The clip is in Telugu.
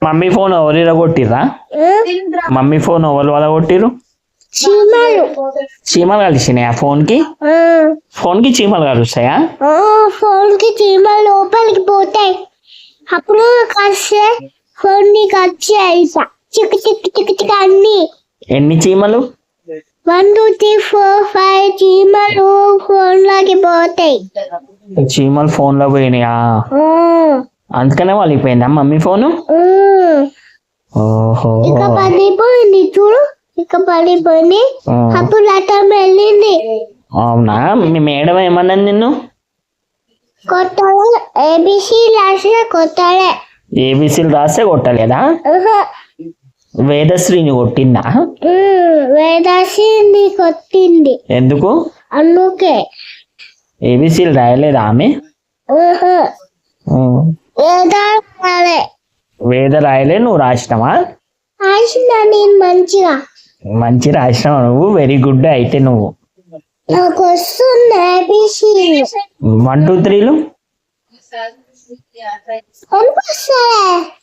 మమ్మీ ఫోన్ ఎవరు కొట్టిర్రా? మమ్మీ ఫోన్ ఎవరు కొట్టిర్రు? చీమలు కలిసినాయా ఫోన్ కి? ఫోన్ కి చీమలు కలుస్తాయా? ఫోన్ కి చీమలు లోపలికి పోతాయి. అప్పుడు కలిస్తే ఫోన్ ని వచ్చాయి చిక్ చిక్ చిక్ చిక్ అన్ని. ఎన్ని చీమలు? 1 2 3 4 5 చీమలు ఫోన్ లోకి పోతాయి. చీమలు ఫోన్ లో పోయినాయా? అందుకనే వాళ్ళిపోయిందా మమ్మీ ఫోను? ఓహో, ఇక పడిపోయింది చూడు, ఇక పడిపోయింది. అప్పుడు లతం వెళ్ళింది. అవునా? మీ మేడం ఏమన్నది నిన్ను? కొట్టాలి, ఏబిసి రాసిన కొట్టాలి. ఏబిసిలు రాస్తే కొట్టలేదా? వేదశ్రీని కొట్టిందా? వేదశ్రీని కొట్టింది. ఎందుకు? అందుకే. ఏబిసిలు రాయలేదా ఆమె? వేద రాయలే, నువ్వు రాసినావా? రాసిన నేను మంచి రాసినావు నువ్వు. Very good. అయితే నువ్వు నాకు వస్తుంది ఏబిసి 1 2 3లు అనిపిస్తుంది.